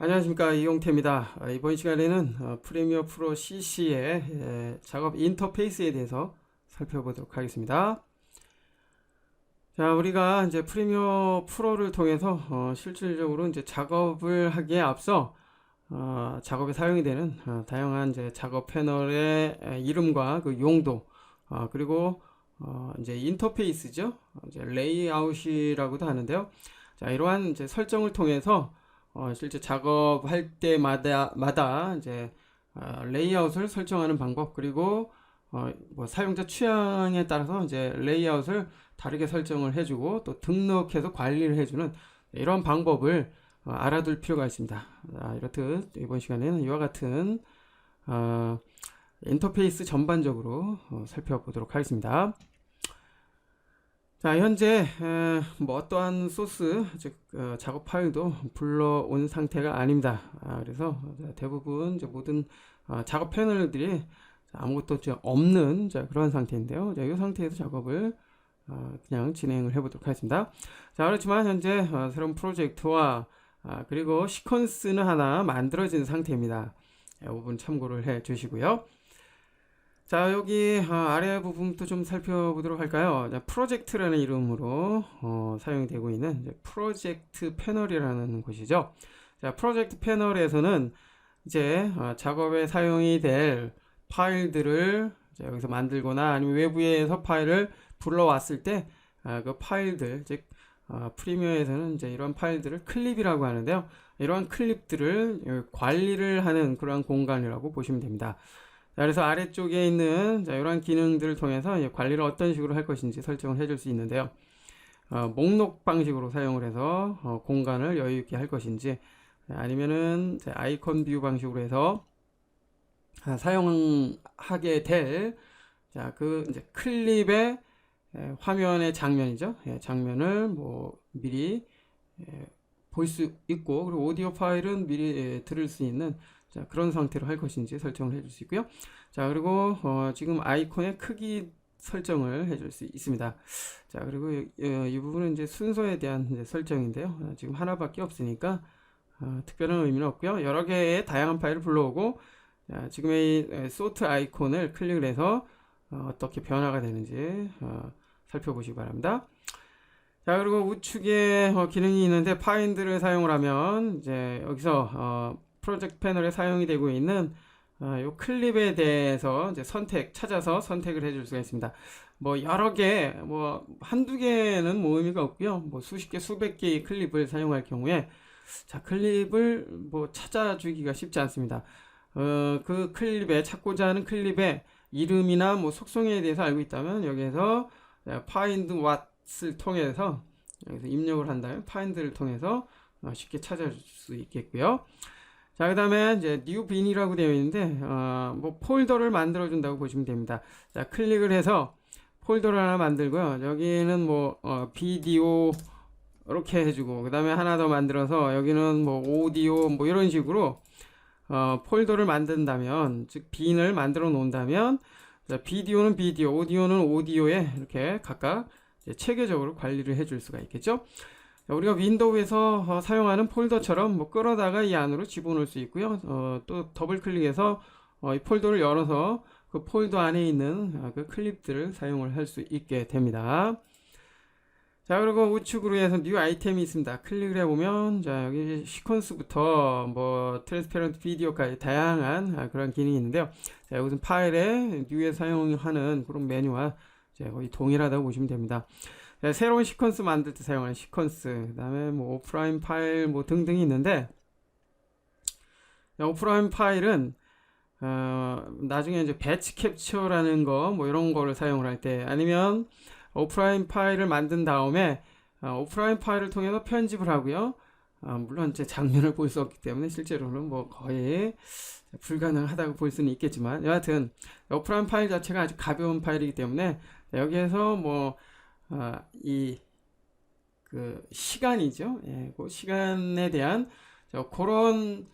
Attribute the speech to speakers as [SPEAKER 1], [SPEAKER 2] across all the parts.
[SPEAKER 1] 안녕하십니까, 이용태입니다. 이번 시간에는 프리미어 프로 CC의 작업 인터페이스에 대해서 살펴보도록 하겠습니다. 자, 우리가 이제 프리미어 프로를 통해서 실질적으로 이제 작업을 하기에 앞서 작업에 사용이 되는 다양한 이제 작업 패널의 이름과 그 용도, 그리고 이제 인터페이스죠. 이제 레이아웃이라고도 하는데요. 자, 이러한 이제 설정을 통해서 실제 작업할 때마다 이제 레이아웃을 설정하는 방법, 그리고 뭐 사용자 취향에 따라서 이제 레이아웃을 다르게 설정을 해주고 또 등록해서 관리를 해주는 이런 방법을 알아둘 필요가 있습니다. 이렇듯 이번 시간에는 이와 같은 인터페이스 전반적으로 살펴보도록 하겠습니다. 자, 현재 뭐 어떠한 소스, 즉 작업 파일도 불러온 상태가 아닙니다. 그래서 대부분 이제 모든 작업 패널들이 아무것도 없는 그런 상태인데요. 이 상태에서 작업을 그냥 진행을 해보도록 하겠습니다. 자, 그렇지만 현재 새로운 프로젝트와 그리고 시퀀스는 하나 만들어진 상태입니다. 이 부분 참고를 해 주시고요. 자, 여기 아래 부분부터 좀 살펴보도록 할까요? 자, 프로젝트라는 이름으로 사용이 되고 있는 프로젝트 패널이라는 곳이죠. 자, 프로젝트 패널에서는 이제 작업에 사용이 될 파일들을 여기서 만들거나 아니면 외부에서 파일을 불러왔을 때 그 파일들, 즉 프리미어에서는 이제 이런 파일들을 클립이라고 하는데요. 이러한 클립들을 관리를 하는 그러한 공간이라고 보시면 됩니다. 자, 그래서 아래쪽에 있는 이러한 기능들을 통해서 관리를 어떤 식으로 할 것인지 설정을 해줄 수 있는데요. 목록 방식으로 사용을 해서 공간을 여유 있게 할 것인지, 아니면은 아이콘 뷰 방식으로 해서 사용하게 될 그 이제 클립의 화면의 장면이죠. 장면을 뭐 미리 볼 수 있고, 그리고 오디오 파일은 미리 들을 수 있는 그런 상태로 할 것인지 설정을 해줄 수 있고요. 자, 그리고 지금 아이콘의 크기 설정을 해줄 수 있습니다. 자, 그리고 이 부분은 이제 순서에 대한 이제 설정인데요. 지금 하나밖에 없으니까 특별한 의미는 없고요. 여러 개의 다양한 파일을 불러오고, 지금의 이 소트 아이콘을 클릭을 해서 어떻게 변화가 되는지 살펴보시기 바랍니다. 자, 그리고 우측에 기능이 있는데 파인드를 사용을 하면 이제 여기서 프로젝트 패널에 사용이 되고 있는 요 클립에 대해서 이제 찾아서 선택을 해줄 수가 있습니다. 뭐 여러 개, 뭐 한두 개는 뭐 의미가 없고요. 뭐 수십 개, 수백 개의 클립을 사용할 경우에 클립을 뭐 찾아주기가 쉽지 않습니다. 그 클립에 찾고자 하는 클립의 이름이나 뭐 속성에 대해서 알고 있다면 여기에서 find what을 통해서 여기서 입력을 한다면 find를 통해서 쉽게 찾아줄 수 있겠고요. 자, 그 다음에 이제 new bin이라고 되어 있는데 뭐 폴더를 만들어 준다고 보시면 됩니다. 자, 클릭을 해서 폴더를 하나 만들고요. 여기는 뭐 비디오 이렇게 해주고, 그 다음에 하나 더 만들어서 여기는 뭐 오디오 뭐 이런 식으로 폴더를 만든다면, 즉 빈을 만들어 놓는다면, 비디오는 비디오, 오디오는 오디오에 이렇게 각각 체계적으로 관리를 해줄 수가 있겠죠. 우리가 윈도우에서 사용하는 폴더처럼 뭐 끌어다가 이 안으로 집어넣을 수 있고요. 또 더블 클릭해서 이 폴더를 열어서 그 폴더 안에 있는 그 클립들을 사용을 할 수 있게 됩니다. 자, 그리고 우측으로 해서 뉴 아이템이 있습니다. 클릭을 해보면, 자, 여기 시퀀스부터 뭐 트랜스페런트 비디오까지 다양한 그런 기능이 있는데요. 자, 이것은 파일에 뉴에 사용하는 그런 메뉴와 거의 동일하다고 보시면 됩니다. 자, 새로운 시퀀스 만들 때 사용하는 시퀀스, 그 다음에 뭐 오프라인 파일 뭐 등등이 있는데, 오프라인 파일은 나중에 이제 배치 캡처라는 거 뭐 이런 거를 사용을 할 때, 아니면 오프라인 파일을 만든 다음에 오프라인 파일을 통해서 편집을 하고요. 물론 이제 장면을 볼 수 없기 때문에 실제로는 뭐 거의 불가능하다고 볼 수는 있겠지만, 여하튼 오프라인 파일 자체가 아주 가벼운 파일이기 때문에 여기에서 뭐 이 그 시간이죠. 예, 그 시간에 대한 그런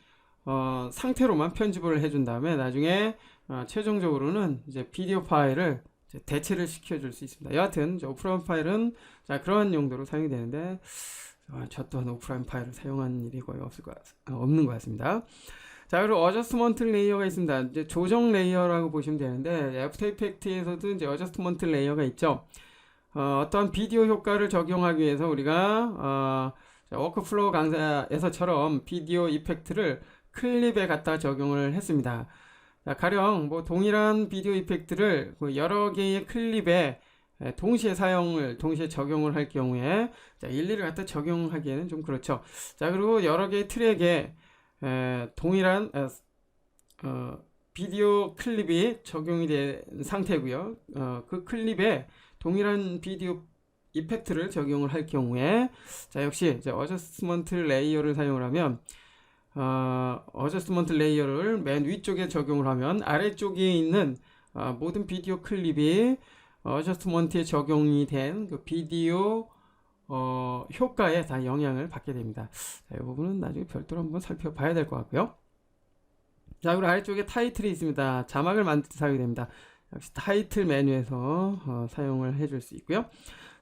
[SPEAKER 1] 상태로만 편집을 해준 다음에 나중에 최종적으로는 이제 비디오 파일을 대체를 시켜줄 수 있습니다. 여하튼 오프라인 파일은 그런 용도로 사용이 되는데, 저 또한 오프라인 파일을 사용한 일이 거의 없는 것 같습니다. 자, 그리고 어저스먼트 레이어가 있습니다. 이제 조정 레이어라고 보시면 되는데, 애프터 이펙트에서도 이제 어저스먼트 레이어가 있죠. 어떤 비디오 효과를 적용하기 위해서 우리가 워크플로우 강사에서처럼 비디오 이펙트를 클립에 갖다 적용을 했습니다. 자, 가령 뭐 동일한 비디오 이펙트를 여러 개의 클립에 동시에 적용을 할 경우에 자, 일일이 갖다 적용하기에는 좀 그렇죠. 자, 그리고 여러 개의 트랙에 동일한 비디오 클립이 적용이 된 상태고요. 그 클립에 동일한 비디오 이펙트를 적용을 할 경우에 자, 역시 이제 어저스먼트 레이어를 사용을 하면 어저스먼트 레이어를 맨 위쪽에 적용을 하면 아래쪽에 있는 모든 비디오 클립이 어저스먼트에 적용이 된 그 비디오 효과에 다 영향을 받게 됩니다. 자, 이 부분은 나중에 별도로 한번 살펴봐야 될 것 같고요. 자, 그리고 아래쪽에 타이틀이 있습니다. 자막을 만들 때 사용이 됩니다. 역시 타이틀 메뉴에서 사용을 해줄 수 있고요.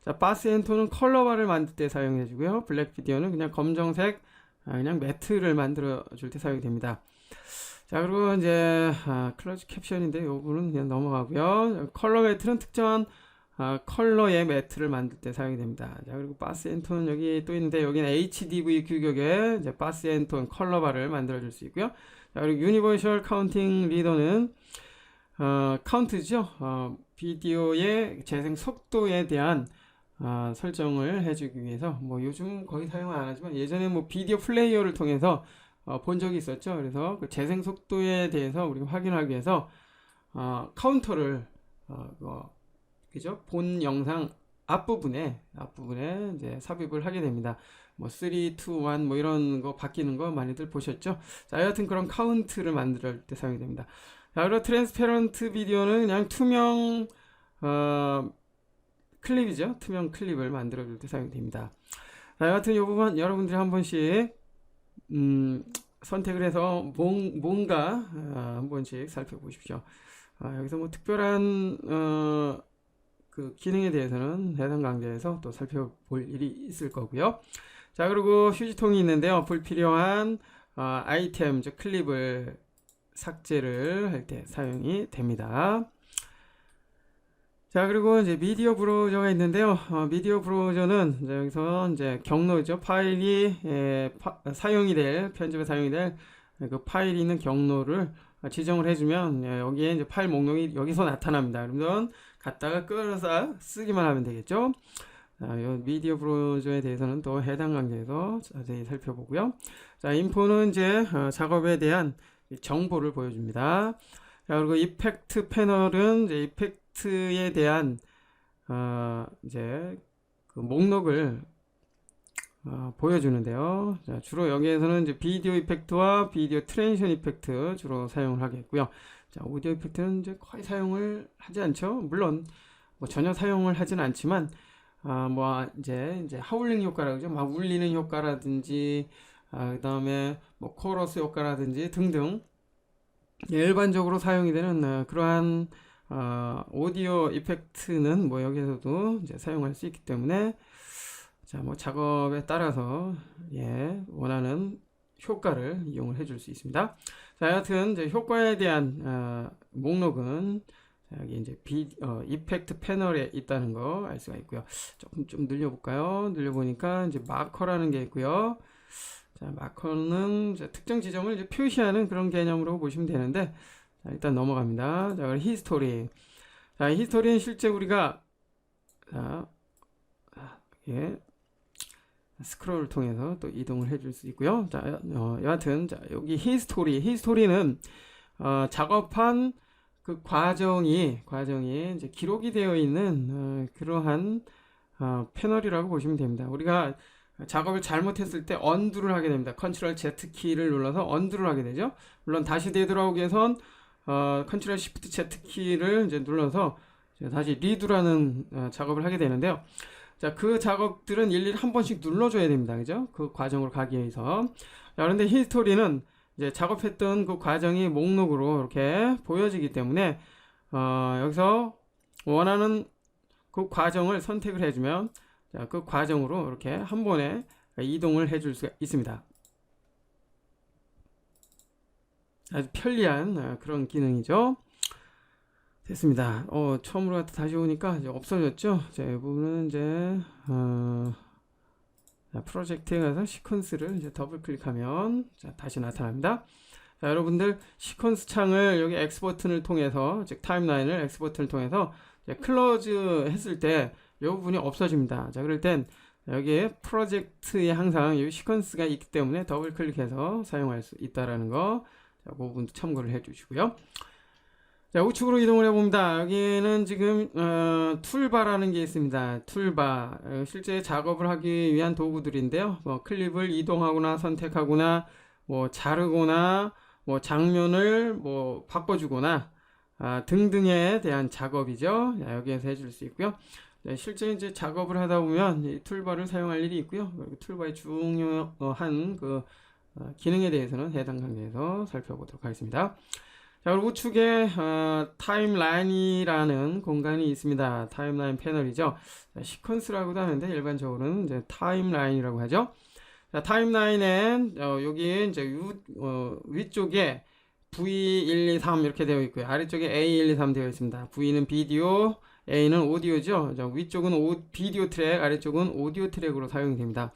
[SPEAKER 1] 자, 바스 앤 톤은 컬러바를 만들 때 사용해 주고요. 블랙 비디오는 그냥 검정색 그냥 매트를 만들어 줄 때 사용이 됩니다. 자, 그리고 이제 클러치 캡션인데 이 부분은 그냥 넘어가고요. 컬러 매트는 특정한 컬러의 매트를 만들 때 사용이 됩니다. 자, 그리고 바스 앤 톤은 여기 또 있는데 여기는 HDV 규격의 이제 바스 앤 톤 컬러바를 만들어 줄 수 있고요. 자, 그리고 유니버셜 카운팅 리더는 카운트죠. 비디오의 재생 속도에 대한 설정을 해주기 위해서 뭐 요즘 거의 사용을 안 하지만 예전에 뭐 비디오 플레이어를 통해서 본 적이 있었죠. 그래서 그 재생 속도에 대해서 우리가 확인하기 위해서 카운터를 그죠? 본 영상 앞부분에 이제 삽입을 하게 됩니다. 뭐 3, 2, 1 뭐 이런 거 바뀌는 거 많이들 보셨죠? 자, 여하튼 그런 카운트를 만들 때 사용이 됩니다. 자, 그리고 트랜스페런트 비디오는 그냥 투명 클립이죠. 투명 클립을 만들어 줄 때 사용이 됩니다. 자, 여하튼 이 부분 여러분들이 한 번씩 선택을 해서 뭔가 한 번씩 살펴보십시오. 여기서 뭐 특별한 그 기능에 대해서는 해당 강좌에서 또 살펴볼 일이 있을 거고요. 자, 그리고 휴지통이 있는데요. 불필요한 아이템, 즉 클립을 삭제를 할 때 사용이 됩니다. 자, 그리고 이제 미디어 브라우저가 있는데요. 미디어 브라우저는 이제 여기서 이제 경로죠. 파일이 편집에 사용이 될 그 파일이 있는 경로를 지정을 해주면 여기에 이제 파일 목록이 여기서 나타납니다. 그러면 갖다가 끌어서 쓰기만 하면 되겠죠. 자, 이 미디어 브라우저에 대해서는 또 해당 강좌에서 자세히 살펴보고요. 자, 인포는 이제 작업에 대한 정보를 보여줍니다. 자, 그리고 이펙트 패널은 이제 이펙트에 대한 이제 그 목록을 보여주는데요. 자, 주로 여기에서는 이제 비디오 이펙트와 비디오 트랜지션 이펙트 주로 사용을 하겠고요. 자, 오디오 이펙트는 이제 거의 사용을 하지 않죠. 물론 뭐 전혀 사용을 하진 않지만 뭐 이제 하울링 효과라고 그러죠. 막 울리는 효과라든지 그다음에 뭐 코러스 효과라든지 등등 일반적으로 사용이 되는 그러한 오디오 이펙트는 뭐 여기서도 이제 사용할 수 있기 때문에 자, 뭐 작업에 따라서 원하는 효과를 이용을 해줄 수 있습니다. 자, 여하튼 이제 효과에 대한 목록은 여기 이제 이펙트 패널에 있다는 거 알 수가 있고요. 조금 좀 늘려볼까요? 늘려보니까 이제 마커라는 게 있고요. 자, 마커는 이제 특정 지점을 이제 표시하는 그런 개념으로 보시면 되는데, 자, 일단 넘어갑니다. 자, 히스토리. 자, 히스토리는 실제 우리가 스크롤을 통해서 또 이동을 해줄 수 있고요. 자, 여하튼 자, 여기 히스토리는 작업한 그 과정이 이제 기록이 되어 있는 그러한 패널이라고 보시면 됩니다. 우리가 작업을 잘못했을 때 언두를 하게 됩니다. 컨트롤 Z 키를 눌러서 언두를 하게 되죠. 물론 다시 되돌아오기 위해선 컨트롤 Shift Z 키를 이제 눌러서 다시 리두라는 작업을 하게 되는데요. 자, 그 작업들은 일일이 한 번씩 눌러줘야 됩니다. 그죠? 그 과정으로 가기 위해서. 자, 그런데 히스토리는 이제 작업했던 그 과정이 목록으로 이렇게 보여지기 때문에 여기서 원하는 그 과정을 선택을 해주면 자, 그 과정으로 이렇게 한 번에 이동을 해줄 수가 있습니다. 아주 편리한 그런 기능이죠. 됐습니다. 처음으로 다시 오니까 이제 없어졌죠. 자, 이 부분은 이제 프로젝트에 가서 시퀀스를 이제 더블 클릭하면 자, 다시 나타납니다. 자, 여러분들 시퀀스 창을 여기 X 버튼을 통해서, 즉 타임라인을 X 버튼을 통해서 클로즈 했을 때 이 부분이 없어집니다. 자, 그럴 땐 여기에 프로젝트에 항상 이 시퀀스가 있기 때문에 더블 클릭해서 사용할 수 있다라는 거, 자, 그 부분도 참고를 해 주시고요. 자, 우측으로 이동을 해봅니다. 여기는 지금 툴바라는 게 있습니다. 툴바, 실제 작업을 하기 위한 도구들인데요. 뭐 클립을 이동하거나 선택하거나 뭐 자르거나 뭐 장면을 뭐 바꿔주거나 등등에 대한 작업이죠. 자, 여기에서 해줄 수 있고요. 네, 실제 이제 작업을 하다 보면 이 툴바를 사용할 일이 있고요. 툴바의 중요한 그 기능에 대해서는 해당 강좌에서 살펴보도록 하겠습니다. 자, 그리고 우측에 타임라인이라는 공간이 있습니다. 타임라인 패널이죠. 시퀀스라고도 하는데 일반적으로는 이제 타임라인이라고 하죠. 자, 타임라인엔 여기 이제 위쪽에 V1, 2, 3 이렇게 되어 있고요. 아래쪽에 A1, 2, 3 되어 있습니다. V는 비디오, A는 오디오죠. 자, 위쪽은 비디오 트랙, 아래쪽은 오디오 트랙으로 사용이 됩니다.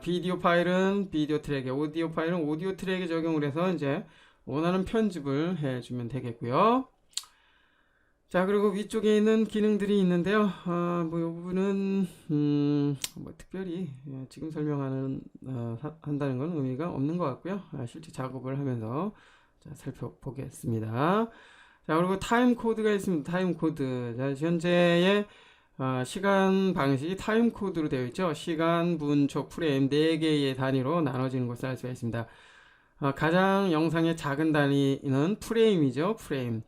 [SPEAKER 1] 비디오 파일은 비디오 트랙에, 오디오 파일은 오디오 트랙에 적용을 해서 이제 원하는 편집을 해주면 되겠고요. 자, 그리고 위쪽에 있는 기능들이 있는데요. 뭐, 이 부분은, 뭐, 특별히, 지금 설명하는, 한다는 건 의미가 없는 것 같고요. 실제 작업을 하면서, 자, 살펴보겠습니다. 자, 그리고 타임 코드가 있습니다. 타임 코드. 자, 현재의, 시간 방식이 타임 코드로 되어 있죠. 시간, 분, 초, 프레임 4개의 단위로 나눠지는 것을 알 수가 있습니다. 가장 영상의 작은 단위는 프레임이죠. 프레임.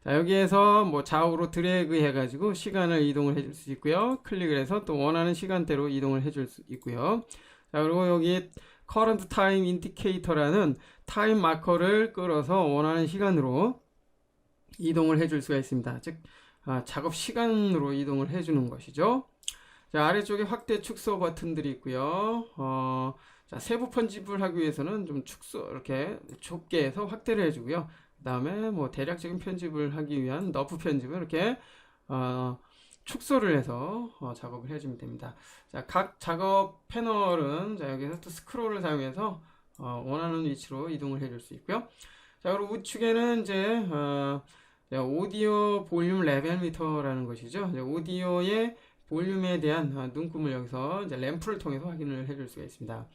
[SPEAKER 1] 자, 여기에서 뭐 좌우로 드래그 해가지고 시간을 이동을 해줄 수 있고요. 클릭을 해서 또 원하는 시간대로 이동을 해줄 수 있고요. 자, 그리고 여기 current time indicator라는 타임 마커를 끌어서 원하는 시간으로 이동을 해줄 수가 있습니다. 즉, 작업 시간으로 이동을 해주는 것이죠. 자, 아래쪽에 확대 축소 버튼들이 있고요. 자, 세부 편집을 하기 위해서는 좀 이렇게 좁게 해서 확대를 해주고요. 그 다음에 뭐 대략적인 편집을 하기 위한 너프 편집을 이렇게 축소를 해서 작업을 해주면 됩니다. 자, 각 작업 패널은 자, 여기서 또 스크롤을 사용해서 원하는 위치로 이동을 해줄 수 있고요. 자, 그리고 우측에는 이제 오디오 볼륨 레벨 미터라는 것이죠. 오디오의 볼륨에 대한 눈금을 여기서 이제 램프를 통해서 확인을 해줄 수가 있습니다.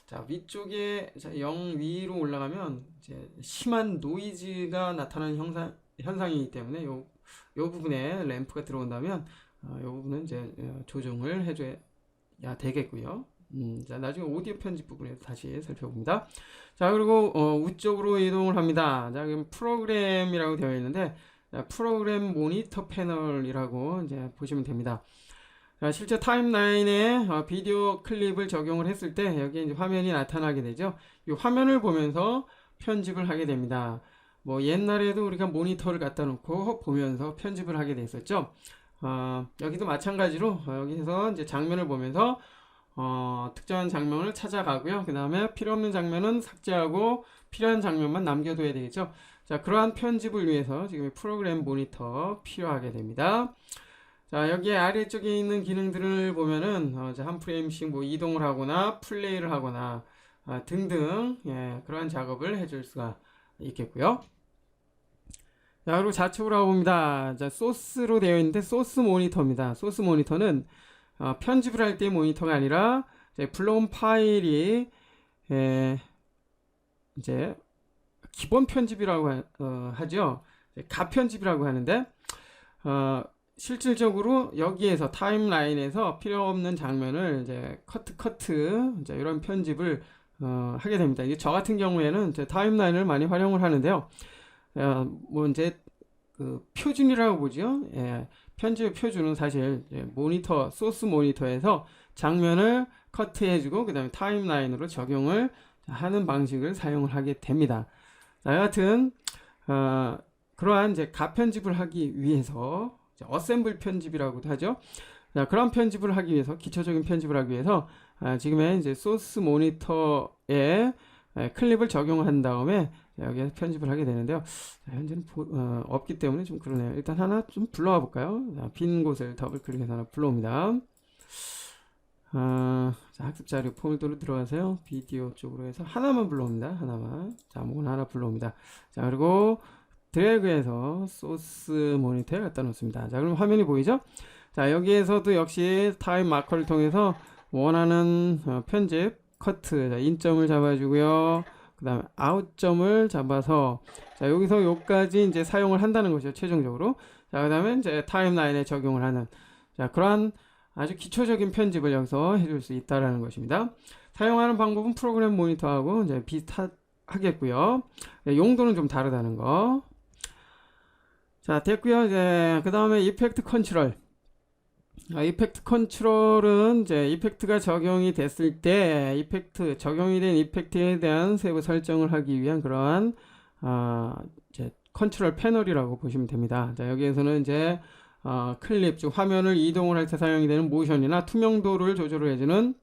[SPEAKER 1] 자, 위쪽에 0 위로 올라가면 이제 심한 노이즈가 나타나는 현상이기 때문에 요 부분에 램프가 들어온다면 요 부분은 이제 조정을 해줘야 되겠고요. 자, 나중에 오디오 편집 부분에서 다시 살펴봅니다. 자, 그리고 우쪽으로 이동을 합니다. 자, 그럼 프로그램이라고 되어 있는데 프로그램 모니터 패널이라고 이제 보시면 됩니다. 자, 실제 타임라인에 비디오 클립을 적용을 했을 때 여기 이제 화면이 나타나게 되죠. 이 화면을 보면서 편집을 하게 됩니다. 뭐 옛날에도 우리가 모니터를 갖다 놓고 보면서 편집을 하게 됐었죠. 여기도 마찬가지로 여기서 이제 장면을 보면서 특정한 장면을 찾아가고요. 그 다음에 필요 없는 장면은 삭제하고 필요한 장면만 남겨둬야 되겠죠. 자, 그러한 편집을 위해서 지금 프로그램 모니터 필요하게 됩니다. 자, 여기 아래쪽에 있는 기능들을 보면은 한 프레임씩 뭐 이동을 하거나 플레이를 하거나 등등 그러한 작업을 해줄 수가 있겠고요. 자, 그리고 좌측으로 가봅니다. 자, 소스로 되어 있는데 소스 모니터입니다. 소스 모니터는 편집을 할 때 모니터가 아니라 불러온 파일이 이제 기본 편집이라고 하죠. 가편집이라고 하는데 실질적으로 여기에서 타임라인에서 필요 없는 장면을 이제 커트 이제 이런 편집을 하게 됩니다. 이제 저 같은 경우에는 이제 타임라인을 많이 활용을 하는데요. 뭐 이제 그 표준이라고 보죠. 편집의 표준은 사실 모니터 소스 모니터에서 장면을 커트해주고 그 다음에 타임라인으로 적용을 하는 방식을 사용을 하게 됩니다. 자, 여하튼 그러한 이제 가편집을 하기 위해서 어셈블 편집이라고도 하죠. 자, 그런 편집을 하기 위해서, 기초적인 편집을 하기 위해서, 지금의 이제 소스 모니터에 클립을 적용한 다음에 여기에 편집을 하게 되는데요. 자, 현재는 없기 때문에 좀 그러네요. 일단 하나 좀 불러와 볼까요? 자, 빈 곳을 더블 클릭해서 하나 불러옵니다. 자, 학습 자료 폴더로 들어가세요. 비디오 쪽으로 해서 하나만 불러옵니다. 하나만. 자, 아무거나 하나 불러옵니다. 자, 그리고 드래그해서 소스 모니터에 갖다 놓습니다. 자, 그럼 화면이 보이죠? 자, 여기에서도 역시 타임 마커를 통해서 원하는 편집, 커트, 자, 인점을 잡아주고요. 그 다음에 아웃점을 잡아서, 자, 여기서 요까지 이제 사용을 한다는 것이죠. 최종적으로. 자, 그 다음에 이제 타임라인에 적용을 하는, 자, 그러한 아주 기초적인 편집을 여기서 해줄 수 있다라는 것입니다. 사용하는 방법은 프로그램 모니터하고 이제 비슷하겠고요. 용도는 좀 다르다는 거. 자, 됐고요. 이제 그 다음에 이펙트 컨트롤. 이펙트 컨트롤은 이제 이펙트가 적용이 됐을 때 적용이 된 이펙트에 대한 세부 설정을 하기 위한 그러한 이제 컨트롤 패널이라고 보시면 됩니다. 자, 여기에서는 이제 클립, 즉 화면을 이동을 할 때 사용이 되는 모션이나 투명도를 조절을 해주는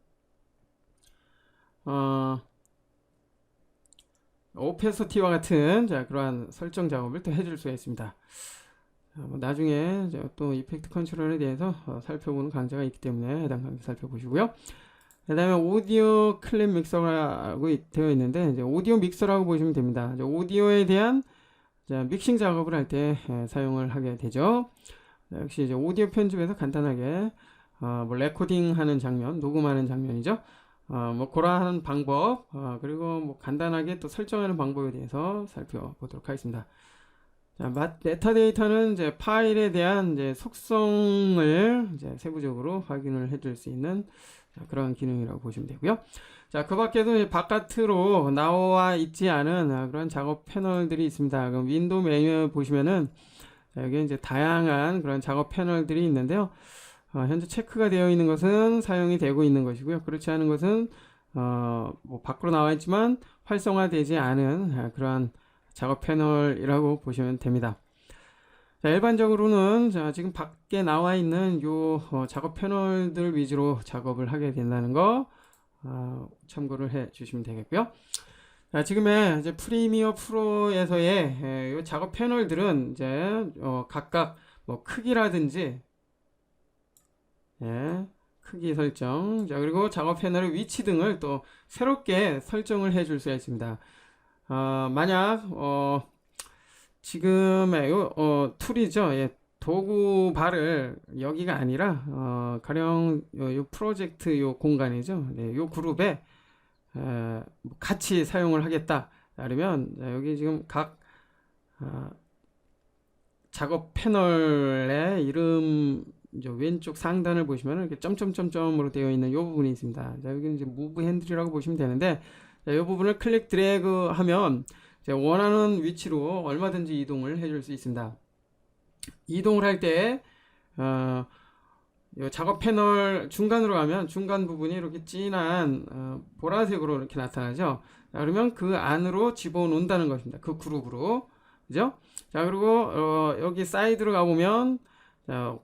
[SPEAKER 1] 오페서티와 같은, 자, 그러한 설정 작업을 또 해줄 수가 있습니다. 나중에 또 이펙트 컨트롤에 대해서 살펴보는 강좌가 있기 때문에 해당 강좌 살펴보시고요. 그 다음에 오디오 클립 믹서라고 되어 있는데, 이제 오디오 믹서라고 보시면 됩니다. 오디오에 대한 믹싱 작업을 할 때 사용을 하게 되죠. 역시 이제 오디오 편집에서 간단하게 뭐 레코딩 하는 장면, 녹음하는 장면이죠. 뭐 그러한 방법, 그리고 뭐 간단하게 또 설정하는 방법에 대해서 살펴보도록 하겠습니다. 자, 메타데이터는 이제 파일에 대한 이제 속성을 이제 세부적으로 확인을 해줄 수 있는 그런 기능이라고 보시면 되고요. 자, 그 밖에도 바깥으로 나와 있지 않은 그런 작업 패널들이 있습니다. 그럼 윈도우 메뉴 보시면은, 자, 여기 이제 다양한 그런 작업 패널들이 있는데요. 현재 체크가 되어 있는 것은 사용이 되고 있는 것이고요. 그렇지 않은 것은 뭐 밖으로 나와 있지만 활성화되지 않은 그러한 작업 패널이라고 보시면 됩니다. 자, 일반적으로는 지금 밖에 나와 있는 요 작업 패널들 위주로 작업을 하게 된다는 거 참고를 해 주시면 되겠고요. 자, 지금의 이제 프리미어 프로에서의 요 작업 패널들은 이제 각각 뭐 크기라든지, 예, 크기 설정, 자, 그리고 작업 패널의 위치 등을 또 새롭게 설정을 해 줄 수가 있습니다. 만약 지금의 요 툴이죠. 예, 도구 바를 여기가 아니라 가령 요 프로젝트 요 공간이죠. 네, 요 그룹에 같이 사용을 하겠다. 그러면 여기 지금 각 작업 패널의 이름 왼쪽 상단을 보시면 이렇게 점점점점으로 되어 있는 이 부분이 있습니다. 자, 여기는 이제 무브 핸들이라고 보시면 되는데, 자, 이 부분을 클릭 드래그 하면 원하는 위치로 얼마든지 이동을 해줄 수 있습니다. 이동을 할 때 작업 패널 중간으로 가면 중간 부분이 이렇게 진한 보라색으로 이렇게 나타나죠. 자, 그러면 그 안으로 집어넣는다는 것입니다. 그 그룹으로. 그죠? 자, 그리고 여기 사이드로 가보면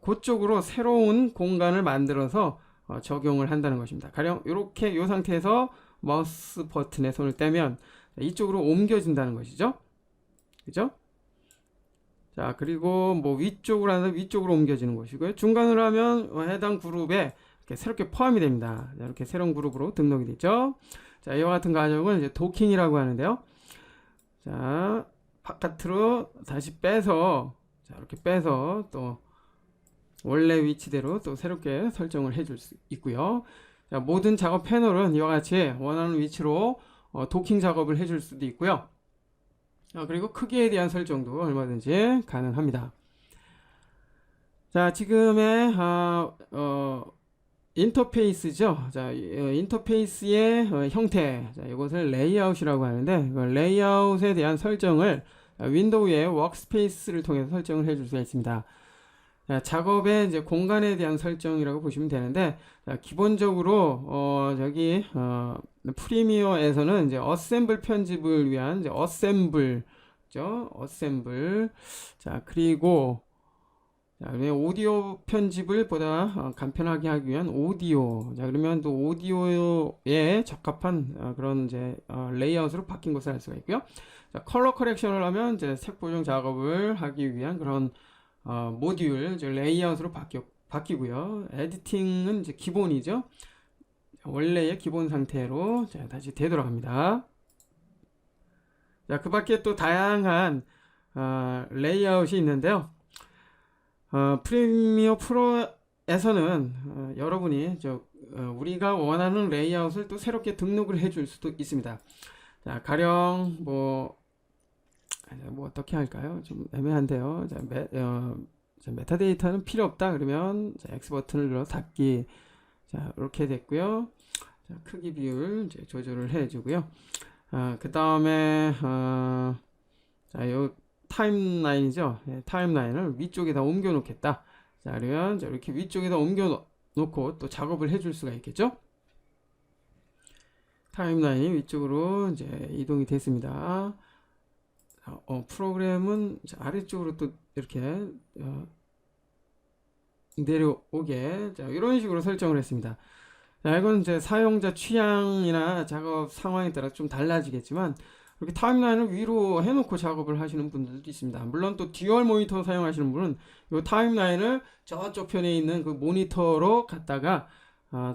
[SPEAKER 1] 그쪽으로 새로운 공간을 만들어서 적용을 한다는 것입니다. 가령 이렇게 이 상태에서 마우스 버튼에 손을 떼면 이쪽으로 옮겨진다는 것이죠. 그죠? 자, 그리고 뭐 위쪽으로 하면 위쪽으로 옮겨지는 것이고요. 중간으로 하면 해당 그룹에 이렇게 새롭게 포함이 됩니다. 자, 이렇게 새로운 그룹으로 등록이 되죠. 자, 이와 같은 과정을 이제 도킹이라고 하는데요. 자, 바깥으로 다시 빼서, 자, 이렇게 빼서 또 원래 위치대로 또 새롭게 설정을 해줄 수 있고요. 자, 모든 작업 패널은 이와 같이 원하는 위치로 도킹 작업을 해줄 수도 있고요. 그리고 크기에 대한 설정도 얼마든지 가능합니다. 자, 지금의 인터페이스죠. 자, 인터페이스의 형태, 자, 이것을 레이아웃이라고 하는데, 레이아웃에 대한 설정을 윈도우의 워크스페이스를 통해서 설정을 해줄 수가 있습니다. 자, 작업의 이제 공간에 대한 설정이라고 보시면 되는데, 자, 기본적으로 저기 프리미어에서는 이제 어셈블 편집을 위한 이제 어셈블, 자, 그리고 자, 그러면 오디오 편집을 보다 간편하게 하기 위한 오디오. 자, 그러면 또 오디오에 적합한 그런 이제 레이아웃으로 바뀐 것을 알 수가 있고요. 자, 컬러 커렉션을 하면 이제 색 보정 작업을 하기 위한 그런 모듈, 이제 레이아웃으로 바뀌고요. 에디팅은 이제 기본이죠. 원래의 기본 상태로 자, 다시 되돌아갑니다. 자, 그 밖에 또 다양한 레이아웃이 있는데요. 프리미어 프로에서는 여러분이 우리가 원하는 레이아웃을 또 새롭게 등록을 해줄 수도 있습니다. 자, 가령 뭐 어떻게 할까요? 좀 애매한데요. 자, 메타데이터는 필요 없다 그러면 자, X 버튼을 눌러 닫기. 자, 이렇게 됐고요. 자, 크기 비율 이제 조절을 해주고요. 그 다음에 자, 요 타임라인이죠. 예, 타임라인을 위쪽에다 옮겨 놓겠다. 자, 그러면 이렇게 위쪽에다 옮겨 놓고 또 작업을 해줄 수가 있겠죠. 타임라인이 위쪽으로 이제 이동이 됐습니다. 프로그램은 아래쪽으로 또 이렇게 내려오게 자, 이런 식으로 설정을 했습니다. 자, 이건 이제 사용자 취향이나 작업 상황에 따라 좀 달라지겠지만 이렇게 타임라인을 위로 해놓고 작업을 하시는 분들도 있습니다. 물론 또 듀얼 모니터 사용하시는 분은 이 타임라인을 저쪽 편에 있는 그 모니터로 갖다가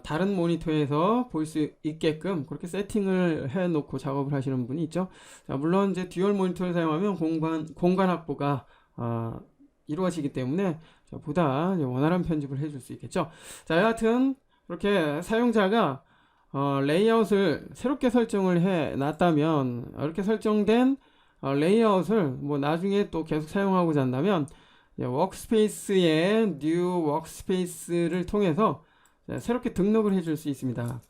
[SPEAKER 1] 다른 모니터에서 볼 수 있게끔 그렇게 세팅을 해놓고 작업을 하시는 분이 있죠. 자, 물론 이제 듀얼 모니터를 사용하면 공간 확보가 이루어지기 때문에 보다 원활한 편집을 해줄 수 있겠죠. 자, 여하튼 이렇게 사용자가 레이아웃을 새롭게 설정을 해 놨다면 이렇게 설정된 레이아웃을 뭐 나중에 또 계속 사용하고자 한다면 워크스페이스의 뉴 워크스페이스를 통해서 새롭게 등록을 해줄 수 있습니다.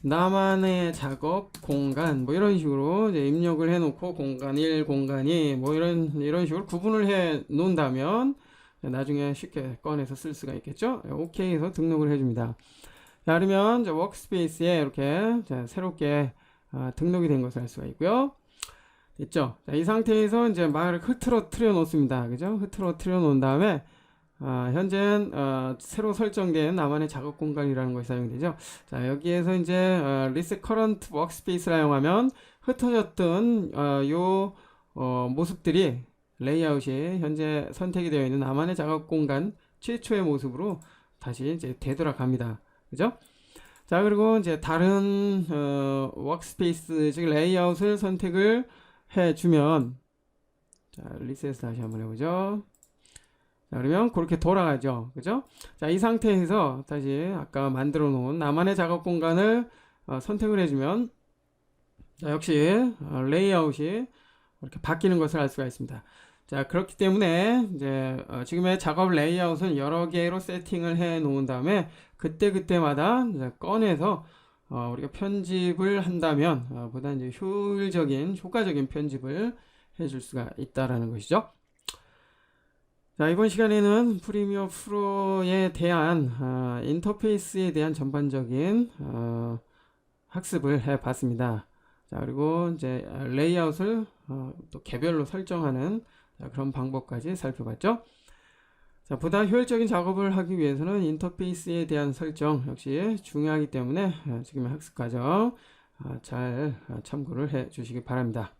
[SPEAKER 1] 나만의 작업 공간 뭐 이런 식으로 이제 입력을 해놓고 공간 1, 공간 2 뭐 이런 식으로 구분을 해 놓는다면 나중에 쉽게 꺼내서 쓸 수가 있겠죠. 오케이 해서 등록을 해줍니다. 자, 그러면 이제 워크스페이스에 이렇게 새롭게 등록이 된 것을 알 수가 있고요. 됐죠? 자, 이 상태에서 이제 막 흐트러뜨려 놓습니다. 그죠? 흐트러뜨려 놓은 다음에 현재는 새로 설정된 나만의 작업 공간이라는 것이 사용되죠. 자, 여기에서 이제 List Current Workspace를 사용하면 흩어졌던 요 모습들이 레이아웃이 현재 선택이 되어 있는 나만의 작업 공간 최초의 모습으로 다시 이제 되돌아갑니다. 그죠? 자, 그리고 이제 다른 워크스페이스 즉 레이아웃을 선택을 해주면 자, 리셋 다시 한번 해보죠. 자, 그러면 그렇게 돌아가죠. 그죠? 자, 이 상태에서 다시 아까 만들어 놓은 나만의 작업 공간을 선택을 해주면 자, 역시 레이아웃이 이렇게 바뀌는 것을 알 수가 있습니다. 자, 그렇기 때문에 이제 지금의 작업 레이아웃은 여러 개로 세팅을 해 놓은 다음에 그때마다 이제 꺼내서 우리가 편집을 한다면 보다 이제 효과적인 편집을 해줄 수가 있다라는 것이죠. 자, 이번 시간에는 프리미어 프로에 대한 인터페이스에 대한 전반적인 학습을 해 봤습니다. 자, 그리고 이제 레이아웃을 또 개별로 설정하는 그런 방법까지 살펴봤죠. 자, 보다 효율적인 작업을 하기 위해서는 인터페이스에 대한 설정 역시 중요하기 때문에 지금의 학습 과정 잘 참고를 해 주시기 바랍니다.